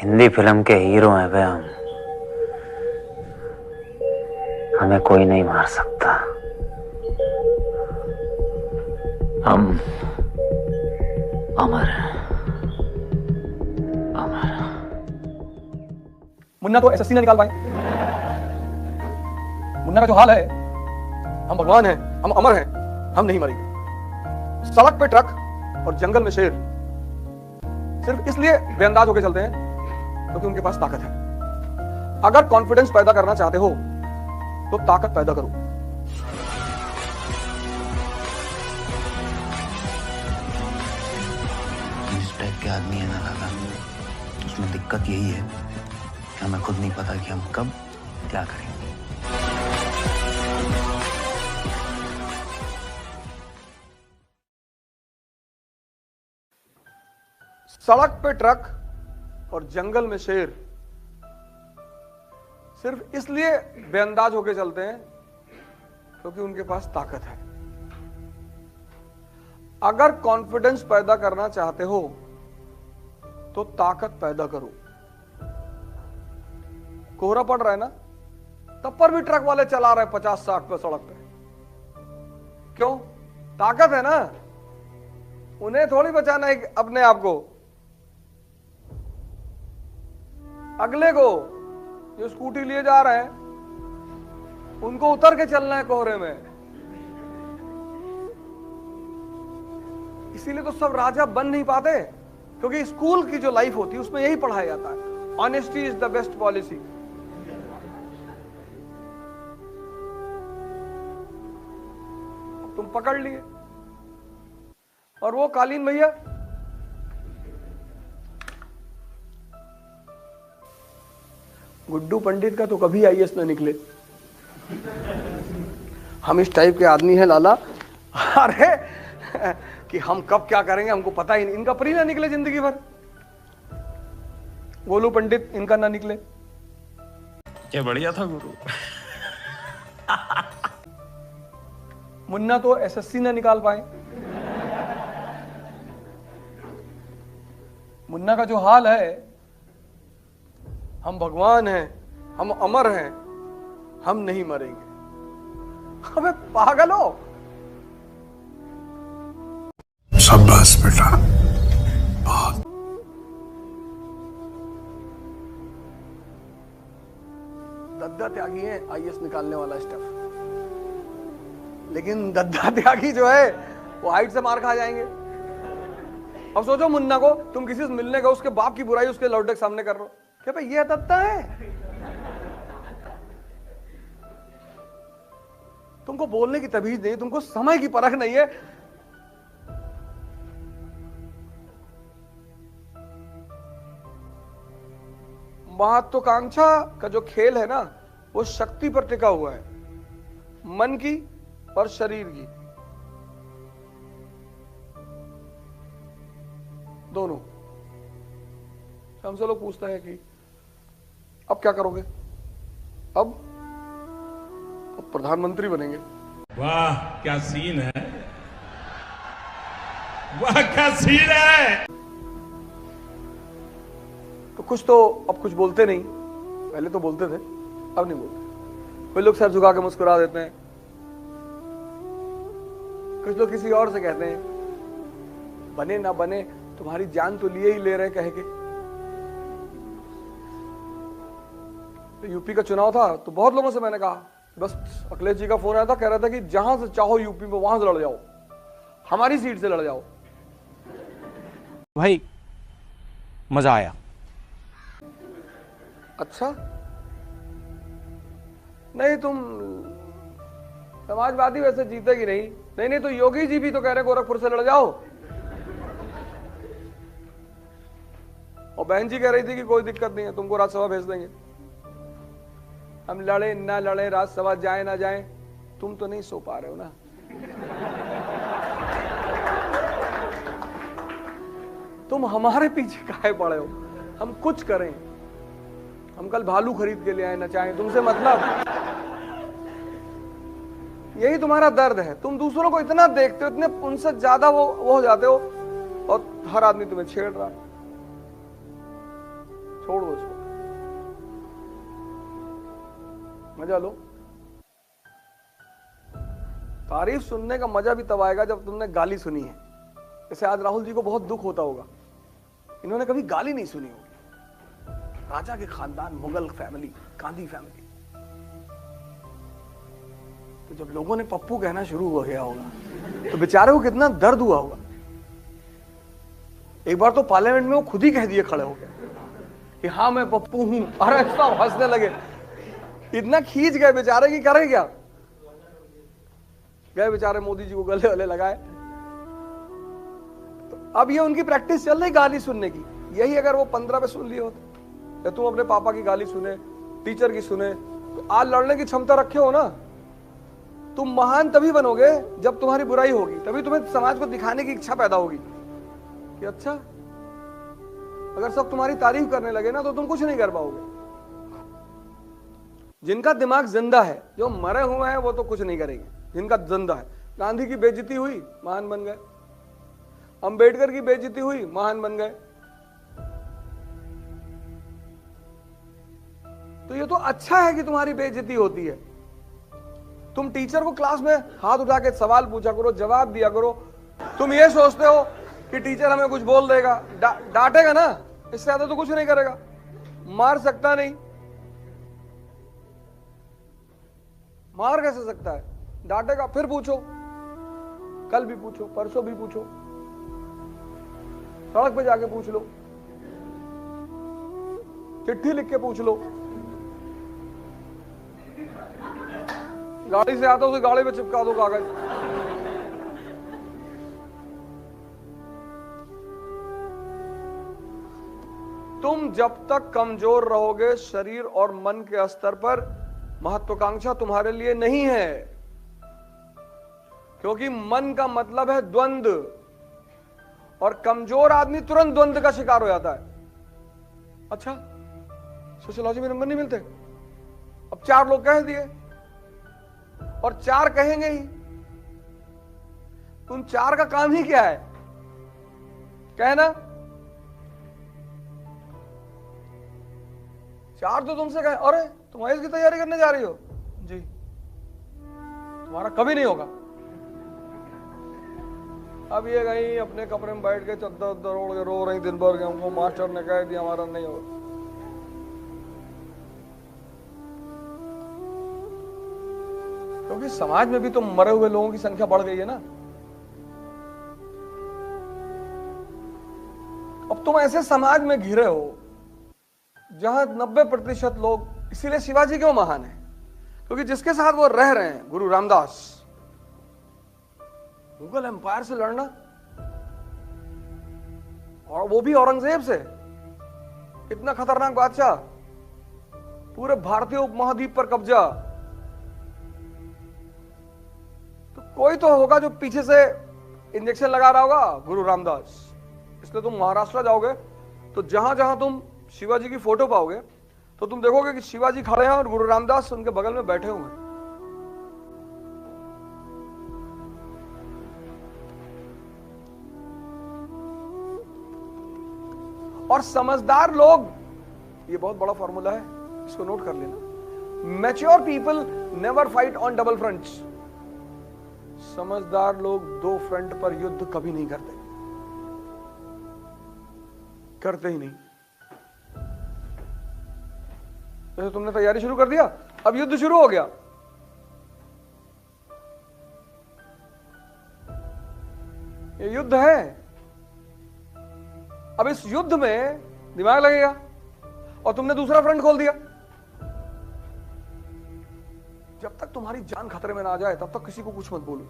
Hindi film के hero हैं वे हम। हमें कोई नहीं मार सकता। हम अमर हैं, अमर। मुन्ना तो एसएससी ना निकाल पाए। मुन्ना का जो हाल है, हम भगवान हैं, हम अमर हैं, हम नहीं मरेंगे। सड़क पे ट्रक और जंगल में शेर सिर्फ इसलिए बेअंदाज होकर चलते हैं क्योंकि उनके पास ताकत है। अगर कॉन्फिडेंस पैदा करना चाहते हो तो ताकत पैदा करो। जिस टाइप के आदमी है ना लाला, उसमें दिक्कत यही है कि हमें खुद नहीं पता कि हम कब क्या करेंगे। सड़क पे ट्रक और जंगल में शेर सिर्फ इसलिए बेअंदाज होकर चलते हैं क्योंकि उनके पास ताकत है। अगर कॉन्फिडेंस पैदा करना चाहते हो तो ताकत पैदा करो। कोहरा पड़ रहा है ना, तब पर भी ट्रक वाले चला रहे 50-60 पे सड़क पे। क्यों? ताकत है ना। उन्हें थोड़ी बचाना है अपने आप को, अगले को जो स्कूटी लिए जा रहे हैं उनको उतर के चलना है कोहरे में। इसीलिए तो सब राजा बन नहीं पाते, क्योंकि स्कूल की जो लाइफ होती है उसमें यही पढ़ाया जाता है, honesty is the best policy. तुम पकड़ लिए। और वो कालीन भैया, गुड्डू पंडित का तो कभी आईएएस ना निकले। हम इस टाइप के आदमी हैं लाला, अरे कि हम कब क्या करेंगे हमको पता ही नहीं। इनका परी ना निकले जिंदगी भर, गोलू पंडित इनका ना निकले। क्या बढ़िया था गुरु। मुन्ना तो एसएससी ना निकाल पाए। मुन्ना का जो हाल है, हम भगवान हैं, हम अमर हैं, हम नहीं मरेंगे। अबे पागल हो। शाबाश बेटा, बहुत। दद्दा त्यागी है आईएएस निकालने वाला स्टफ, लेकिन दद्दा त्यागी जो है वो हाइट से मार खा जाएंगे। अब सोचो मुन्ना को तुम किसी से मिलने गए, उसके बाप की बुराई उसके लौटे के सामने कर रहे हो, क्या भाई ये दद्दा है? तुमको बोलने की तमीज नहीं, तुमको समय की परख नहीं है। महत्वाकांक्षा का जो खेल है ना, वो शक्ति पर टिका हुआ है, मन की और शरीर की दोनों। हमसे लोग पूछते हैं कि अब क्या करोगे? अब प्रधानमंत्री बनेंगे। वाह क्या सीन है, वाह क्या सीन है। तो कुछ तो अब कुछ बोलते नहीं, पहले तो बोलते थे, अब नहीं बोलते। कोई लोग सर झुका के मुस्कुरा देते हैं, कुछ लोग किसी और से कहते हैं बने ना बने तुम्हारी जान तो लिए ही ले रहे कह के। तो यूपी का चुनाव था तो बहुत लोगों से मैंने कहा, बस अखिलेश जी का फोन आया था, कह रहा था कि जहां से चाहो यूपी में वहां से लड़ जाओ, हमारी सीट से लड़ जाओ। भाई मजा आया। अच्छा नहीं, तुम समाजवादी वैसे जीतेगी नहीं। नहीं नहीं, तो योगी जी भी तो कह रहे गोरखपुर से लड़ जाओ, और बहन जी कह रही थी कि कोई दिक्कत नहीं है, तुमको राज्यसभा भेज देंगे। हम लड़े ना लड़े, राज्यसभा जाए ना जाए, तुम तो नहीं सो पा रहे हो ना। तुम हमारे पीछे काहे पड़े हो? हम कुछ करें, हम कल भालू खरीद के ले आए ना चाहे, तुमसे मतलब। यही तुम्हारा दर्द है, तुम दूसरों को इतना देखते हो, इतने उनसे ज्यादा वो हो जाते हो, और हर आदमी तुम्हें छेड़ रहा। छोड़ दो इसको, मजा लो। तारीफ सुनने का मजा भी तब आएगा जब तुमने गाली सुनी है। जैसे आज राहुल जी को बहुत दुख होता होगा, इन्होंने कभी गाली नहीं सुनी होगी। राजा के खानदान, मुगल फैमिली, गांधी फैमिली, तो जब लोगों ने पप्पू कहना शुरू हो गया होगा तो बेचारे को कितना दर्द हुआ होगा। एक बार तो पार्लियामेंट में वो खुद ही कह दिए खड़े हो गए कि हाँ मैं पप्पू हूं, अरे सब हंसने लगे, इतना खींच गए बेचारे की करे क्या। गए बेचारे मोदी जी को गले गले लगाए। तो अब ये उनकी प्रैक्टिस चल रही गाली सुनने की। यही अगर वो 15 पे सुन लिए होते, या तुम अपने पापा की गाली सुने, टीचर की सुने, तो आज लड़ने की क्षमता रखे हो ना। तुम महान तभी बनोगे जब तुम्हारी बुराई होगी, तभी तुम्हें समाज को दिखाने की इच्छा पैदा होगी कि अच्छा, अगर सब तुम्हारी तारीफ करने लगे ना तो तुम कुछ नहीं कर पाओगे। जिनका दिमाग जिंदा है, जो मरे हुए हैं वो तो कुछ नहीं करेंगे, जिनका जिंदा है। गांधी की बेइज्जती हुई, महान बन गए। अंबेडकर की बेइज्जती हुई, महान बन गए। तो ये तो अच्छा है कि तुम्हारी बेइज्जती होती है। तुम टीचर को क्लास में हाथ उठा के सवाल पूछा करो, जवाब दिया करो। तुम ये सोचते हो कि टीचर हमें कुछ बोल देगा, डांटेगा ना, इससे ज्यादा तो कुछ नहीं करेगा, मार सकता नहीं। मार कैसे सकता है? डांटेगा, फिर पूछो, कल भी पूछो, परसों भी पूछो, सड़क पे जाके पूछ लो, चिट्ठी लिख के पूछ लो। गाड़ी से आता हो तो गाड़ी पे चिपका दो कागज। तुम जब तक कमजोर रहोगे शरीर और मन के स्तर पर, महत्वाकांक्षा तुम्हारे लिए नहीं है। क्योंकि मन का मतलब है द्वंद्व, और कमजोर आदमी तुरंत द्वंद्व का शिकार हो जाता है। अच्छा, सोशियोलॉजी में नंबर नहीं मिलते, अब 4 लोग कह दिए और 4 कहेंगे ही। उन 4 का काम ही क्या है? कहना। 4 तो तुमसे कहे, अरे तुम आईएएस की तैयारी करने जा रही हो जी, तुम्हारा कभी नहीं होगा। अब ये गई अपने कमरे में बैठ के चद्दर ओढ़ के रो रही दिन भर के, हमको मास्टर ने कह दिया हमारा नहीं होगा। क्योंकि समाज में भी तो मरे हुए लोगों की संख्या बढ़ गई है ना। अब तुम ऐसे समाज में घिरे हो जहां 90% लोग, इसीलिए शिवाजी क्यों महान है? क्योंकि जिसके साथ वो रह रहे हैं, गुरु रामदास, मुगल एम्पायर से लड़ना, और वो भी औरंगजेब से, इतना खतरनाक बादशाह, पूरे भारतीय उपमहाद्वीप पर कब्जा। तो कोई तो होगा जो पीछे से इंजेक्शन लगा रहा होगा, गुरु रामदास। इसलिए तुम महाराष्ट्र जाओगे तो जहां जहां तुम शिवाजी की फोटो पाओगे तो तुम देखोगे कि शिवाजी खड़े हैं और गुरु रामदास उनके बगल में बैठे हुए हैं। और समझदार लोग, ये बहुत बड़ा फॉर्मूला है, इसको नोट कर लेना। Mature people never fight on double fronts. समझदार लोग 2 फ्रंट पर युद्ध कभी नहीं करते, करते ही नहीं। जैसे तुमने तैयारी शुरू कर दिया, अब युद्ध शुरू हो गया, ये युद्ध है। अब इस युद्ध में दिमाग लगेगा, और तुमने दूसरा फ्रंट खोल दिया। जब तक तुम्हारी जान खतरे में ना आ जाए तब तक किसी को कुछ मत बोलो।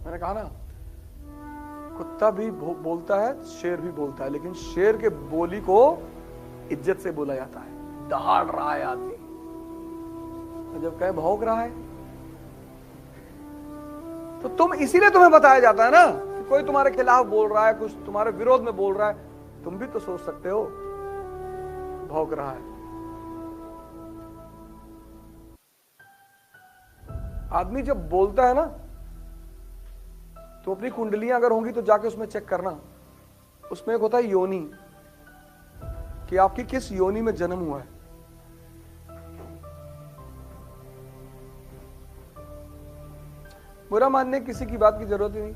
मैंने कहा ना, कुत्ता भी बोलता है, शेर भी बोलता है, लेकिन शेर के बोली को इज्जत से बोला जाता है। दहाड़ रहा है आदमी, जब कहे भौंक रहा है, तो तुम, इसीलिए तुम्हें बताया जाता है ना कि कोई तुम्हारे खिलाफ बोल रहा है, कुछ तुम्हारे विरोध में बोल रहा है, तुम भी तो सोच सकते हो भौंक रहा है। आदमी जब बोलता है ना तो अपनी कुंडलियां अगर होंगी तो जाके उसमें चेक करना। उसमें एक होता है योनि, कि आपकी किस योनि में जन्म हुआ है। बुरा मानने किसी की बात की जरूरत ही नहीं,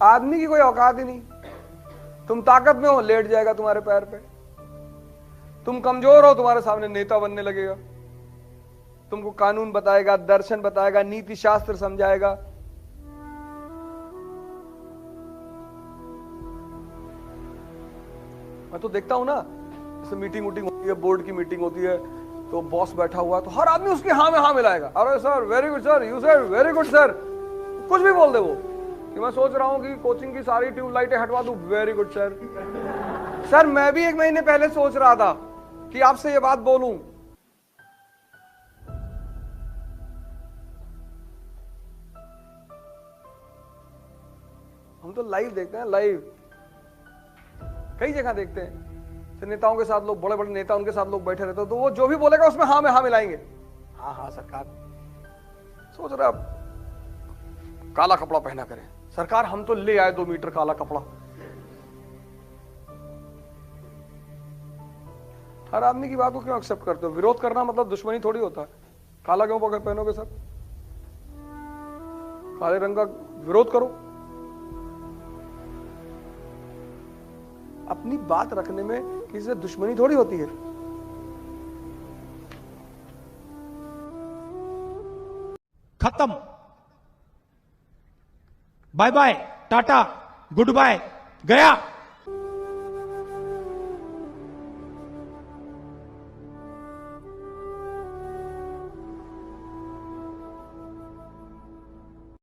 आदमी की कोई औकात ही नहीं। तुम ताकत में हो, लेट जाएगा तुम्हारे पैर पे। तुम कमजोर हो, तुम्हारे सामने नेता बनने लगेगा। तुमको कानून बताएगा, दर्शन बताएगा, नीति शास्त्र समझाएगा। मैं तो देखता हूं ना, जैसे मीटिंग होती है, बोर्ड की मीटिंग होती है, तो बॉस बैठा हुआ है तो हर आदमी उसकी हाँ में हाँ मिलाएगा। अरे sir very good sir, you sir very good sir, कुछ भी बोल दे वो, कि मैं सोच रहा हूं कि कोचिंग की सारी ट्यूबलाइटें हटवा दूं। Very good sir. सर मैं भी 1 महीने पहले सोच रहा था कि आपसे ये बात बोलूं। हम तो लाइव देखते हैं, लाइव कई जगह देखते हैं। तो नेताओं के साथ लोग, बड़े बड़े नेता, उनके साथ लोग बैठे रहते हैं, तो वो जो भी बोलेगा उसमें हाँ में हाँ मिलाएंगे। हाँ हाँ सरकार, सोच रहे आप काला कपड़ा पहना करें। सरकार हम तो ले आए 2 मीटर काला कपड़ा। हर आदमी की बात को क्यों एक्सेप्ट करते हो? विरोध करना मतलब दुश्मनी थोड़ी होता है। काला क्यों पहनोगे सर? काले रंग का विरोध करो। अपनी बात रखने में किसी से दुश्मनी थोड़ी होती है। खत्म, bye bye, tata, goodbye, गया।